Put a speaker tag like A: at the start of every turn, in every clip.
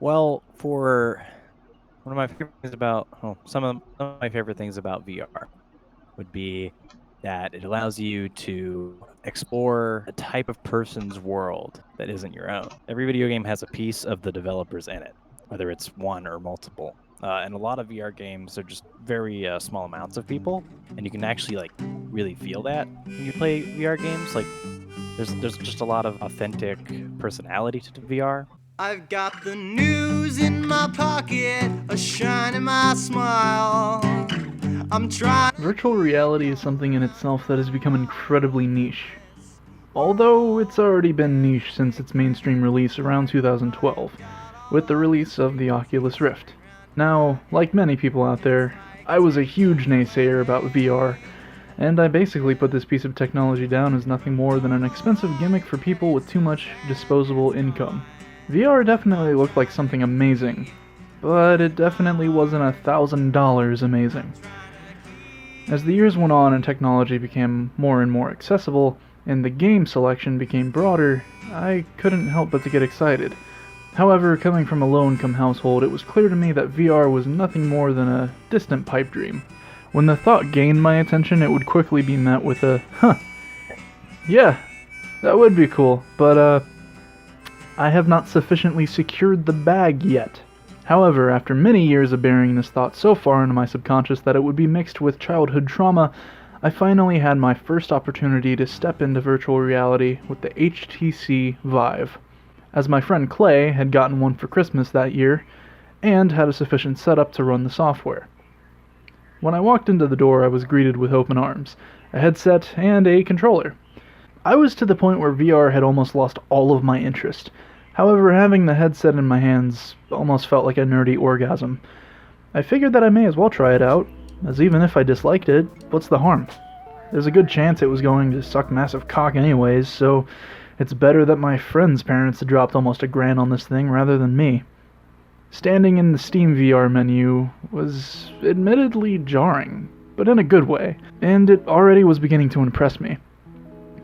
A: Well, for one of my favorite things about, some of my favorite things about VR would be that it allows you to explore a type of person's world that isn't your own. Every video game has a piece of the developers in it, whether it's one or multiple. And a lot of VR games are just very small amounts of people, and you can actually like really feel that when you play VR games. Like there's just a lot of authentic personality to VR.
B: I've got the news in my pocket, a shine in my smile. I'm trying.
C: Virtual reality is something in itself that has become incredibly niche. Although it's already been niche since its mainstream release around 2012, with the release of the Oculus Rift. Now, like many people out there, I was a huge naysayer about VR, and I basically put this piece of technology down as nothing more than an expensive gimmick for people with too much disposable income. VR definitely looked like something amazing, but it definitely wasn't $1,000 amazing. As the years went on and technology became more and more accessible, and the game selection became broader, I couldn't help but to get excited. However, coming from a low-income household, it was clear to me that VR was nothing more than a distant pipe dream. When the thought gained my attention, it would quickly be met with a, yeah, that would be cool, but I have not sufficiently secured the bag yet. However, after many years of burying this thought so far into my subconscious that it would be mixed with childhood trauma, I finally had my first opportunity to step into virtual reality with the HTC Vive, as my friend Clay had gotten one for Christmas that year, and had a sufficient setup to run the software. When I walked into the door, I was greeted with open arms, a headset, and a controller. I was to the point where VR had almost lost all of my interest. However, having the headset in my hands almost felt like a nerdy orgasm. I figured that I may as well try it out, as even if I disliked it, what's the harm? There's a good chance it was going to suck massive cock anyways, so it's better that my friend's parents had dropped almost $1,000 on this thing rather than me. Standing in the Steam VR menu was admittedly jarring, but in a good way, and it already was beginning to impress me.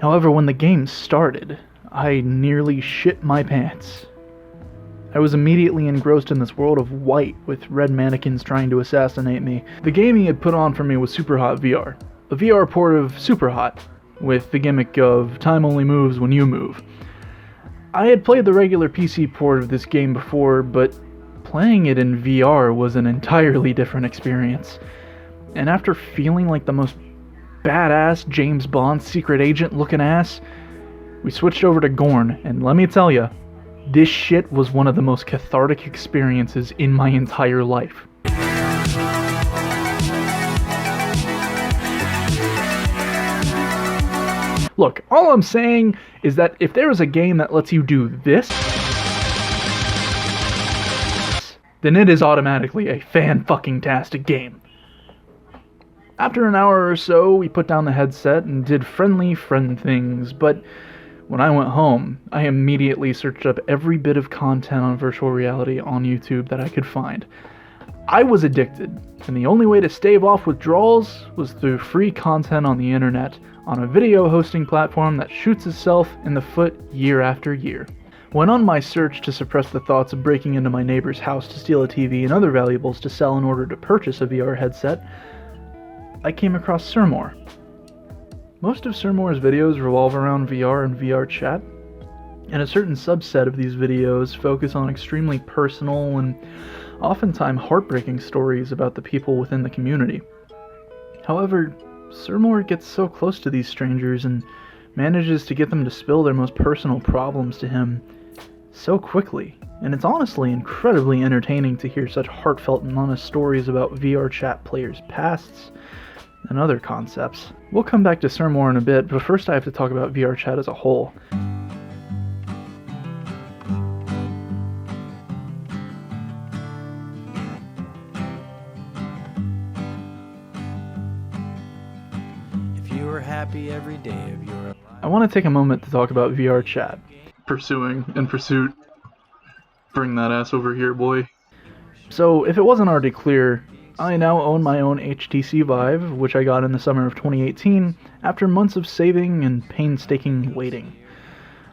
C: However, when the game started, I nearly shit my pants. I was immediately engrossed in this world of white with red mannequins trying to assassinate me. The game he had put on for me was Superhot VR, a VR port of Superhot, with the gimmick of time only moves when you move. I had played the regular PC port of this game before, but playing it in VR was an entirely different experience. And after feeling like the most badass James Bond secret agent looking ass, we switched over to Gorn, and let me tell ya, this shit was one of the most cathartic experiences in my entire life. Look, all I'm saying is that if there is a game that lets you do this, then it is automatically a fan-fucking-tastic game. After an hour or so, we put down the headset and did friendly friend things, but when I went home, I immediately searched up every bit of content on virtual reality on YouTube that I could find. I was addicted, and the only way to stave off withdrawals was through free content on the internet, on a video hosting platform that shoots itself in the foot year after year. When on my search to suppress the thoughts of breaking into my neighbor's house to steal a TV and other valuables to sell in order to purchase a VR headset, I came across Surmore. Most of Surmore's videos revolve around VR and VR chat, and a certain subset of these videos focus on extremely personal and oftentimes heartbreaking stories about the people within the community. However, Surmore gets so close to these strangers and manages to get them to spill their most personal problems to him so quickly, and it's honestly incredibly entertaining to hear such heartfelt and honest stories about VR chat players' pasts and other concepts. We'll come back to Surmore in a bit, but first I have to talk about VR chat as a whole.
A: If you were happy every day of your life.
C: I want to take a moment to talk about VR chat. Pursuing, in pursuit. Bring that ass over here, boy. So, if it wasn't already clear, I now own my own HTC Vive, which I got in the summer of 2018, after months of saving and painstaking waiting.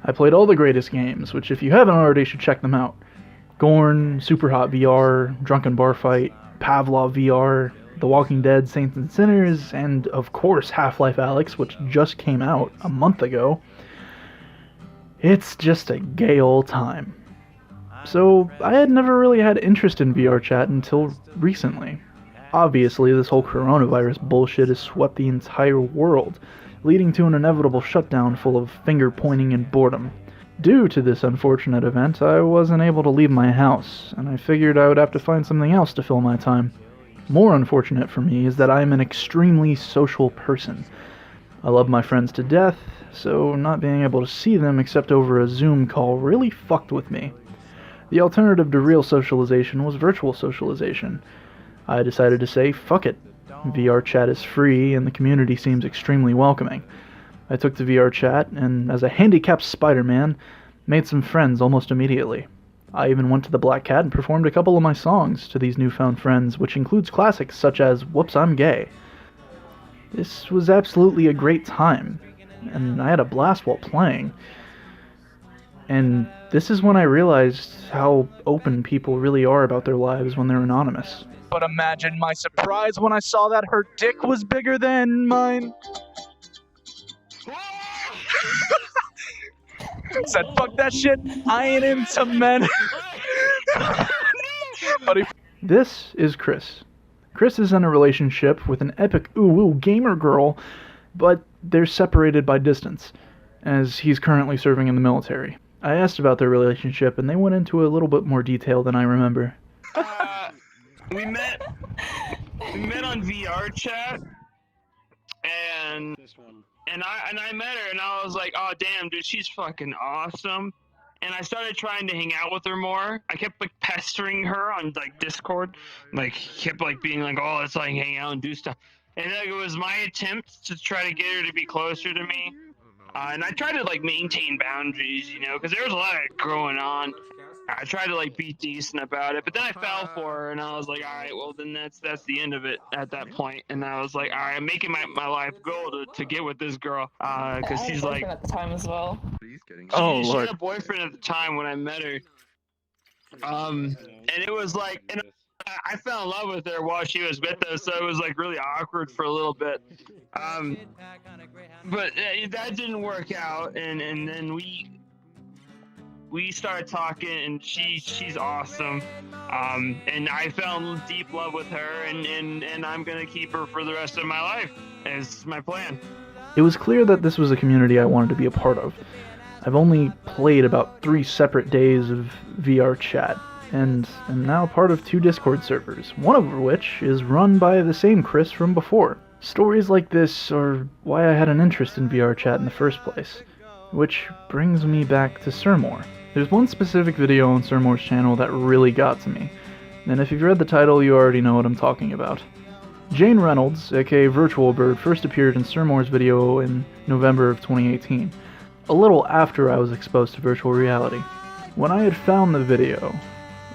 C: I played all the greatest games, which if you haven't already should check them out. Gorn, Superhot VR, Drunken Bar Fight, Pavlov VR, The Walking Dead, Saints and Sinners, and of course Half-Life Alyx, which just came out a month ago. It's just a gay old time. So I had never really had interest in VR chat until recently. Obviously, this whole coronavirus bullshit has swept the entire world, leading to an inevitable shutdown full of finger-pointing and boredom. Due to this unfortunate event, I wasn't able to leave my house, and I figured I would have to find something else to fill my time. More unfortunate for me is that I am an extremely social person. I love my friends to death, so not being able to see them except over a Zoom call really fucked with me. The alternative to real socialization was virtual socialization. I decided to say, fuck it. VR chat is free, and the community seems extremely welcoming. I took to VR chat, and as a handicapped Spider-Man, made some friends almost immediately. I even went to the Black Cat and performed a couple of my songs to these newfound friends, which includes classics such as Whoops, I'm Gay. This was absolutely a great time, and I had a blast while playing. And this is when I realized how open people really are about their lives when they're anonymous. But imagine my surprise when I saw that her dick was bigger than mine. Said, fuck that shit, I ain't into men. This is Chris. Chris is in a relationship with an epic ooh-woo gamer girl, but they're separated by distance, as he's currently serving in the military. I asked about their relationship, and they went into a little bit more detail than I remember.
D: We met on VR chat, and I met her, and I was like, oh damn, dude, she's fucking awesome. And I started trying to hang out with her more. I kept like pestering her on like Discord, like kept like being like, oh, let's like hang out and do stuff. And like, it was my attempt to try to get her to be closer to me. And I tried to like maintain boundaries, you know, because there was a lot of going on. I tried to like be decent about it, but then I fell for her, and I was like, all right, well then that's the end of it at that point. And I was like, all right, I'm making my life goal to get with this girl, because she's like
E: at the time as well.
C: Oh,
D: she
C: Lord.
D: had a boyfriend at the time when I met her, and it was like, and I fell in love with her while she was with us, so it was like really awkward for a little bit. But that didn't work out, and then we started talking, and she's awesome, and I fell in deep love with her, and I'm gonna keep her for the rest of my life. Is my plan.
C: It was clear that this was a community I wanted to be a part of. I've only played about 3 separate days of VR chat, and am now part of 2 Discord servers, one of which is run by the same Chris from before. Stories like this are why I had an interest in VR chat in the first place, which brings me back to Sirmore. There's one specific video on Sirmore's channel that really got to me, and if you've read the title, you already know what I'm talking about. Jane Reynolds, aka Virtual Bird, first appeared in Sirmore's video in November of 2018, a little after I was exposed to virtual reality. When I had found the video,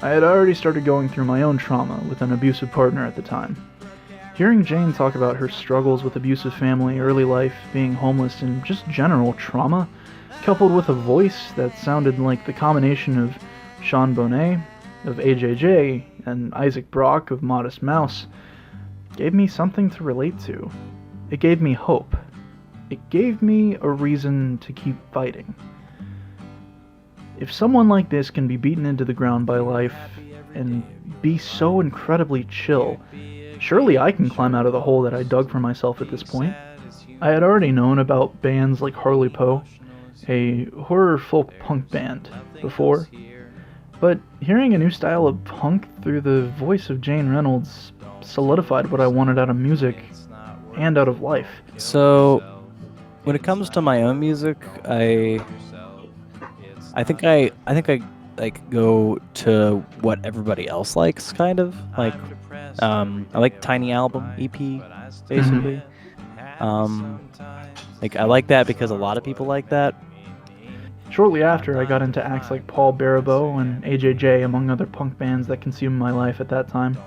C: I had already started going through my own trauma with an abusive partner at the time. Hearing Jane talk about her struggles with abusive family, early life, being homeless, and just general trauma, coupled with a voice that sounded like the combination of Sean Bonet, of AJJ, and Isaac Brock of Modest Mouse, gave me something to relate to. It gave me hope. It gave me a reason to keep fighting. If someone like this can be beaten into the ground by life and be so incredibly chill, surely I can climb out of the hole that I dug for myself at this point. I had already known about bands like Harley Poe, a horror folk punk band, before, but hearing a new style of punk through the voice of Jane Reynolds solidified what I wanted out of music and out of life.
A: So, when it comes to my own music, I think I like go to what everybody else likes, kind of like. I like Tiny Album EP, basically. Like I like that because a lot of people like that.
C: Shortly after, I got into acts like Paul Barabeau and AJJ, among other punk bands that consumed my life at that time.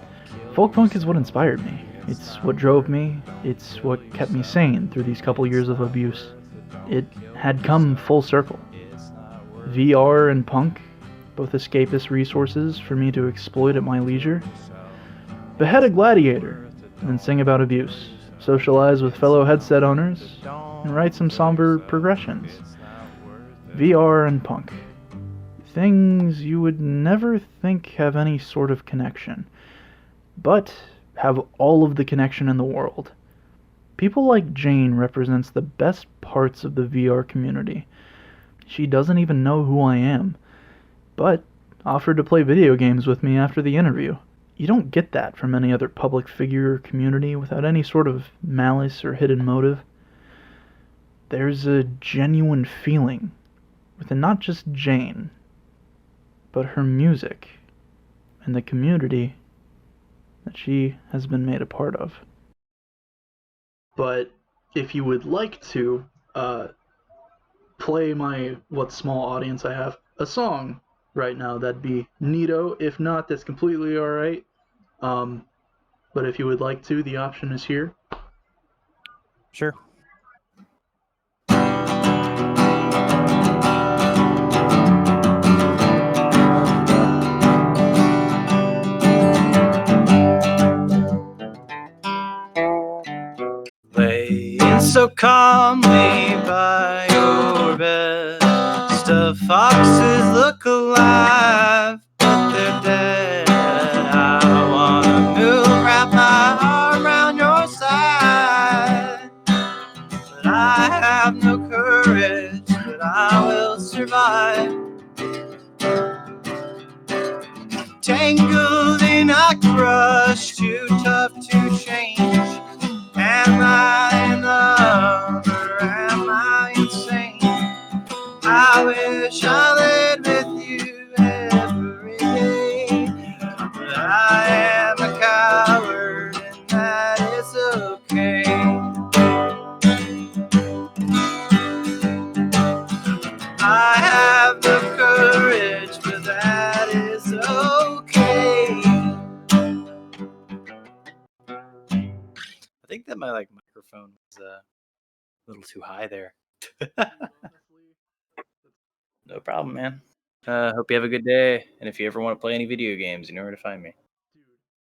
C: Folk punk is what inspired me. It's what drove me. It's what kept me sane through these couple years of abuse. It had come full circle. VR and punk, both escapist resources for me to exploit at my leisure. Behead a gladiator, and sing about abuse. Socialize with fellow headset owners, and write some somber progressions. VR and punk. Things you would never think have any sort of connection, but have all of the connection in the world. People like Jane represents the best parts of the VR community. She doesn't even know who I am, but offered to play video games with me after the interview. You don't get that from any other public figure or community without any sort of malice or hidden motive. There's a genuine feeling within not just Jane, but her music and the community that she has been made a part of. But if you would like to play my what small audience I have a song right now, that'd be neato. If not, that's completely alright. But if you would like to, the option is here.
A: Sure.
B: Laying so calmly by your bed, stuffed foxes look alive, but they're dead. I wanna move, wrap my arm around your side, but I have no courage, but I will survive. Tangled in a crush, too tough to change. Am I in love or am I insane? I wish I lived with you every day, but I am a coward and that is okay. I have no courage, but that is okay.
A: I think that my microphone was a little too high there. No problem, man. Hope you have a good day. And if you ever want to play any video games, you know where to find me.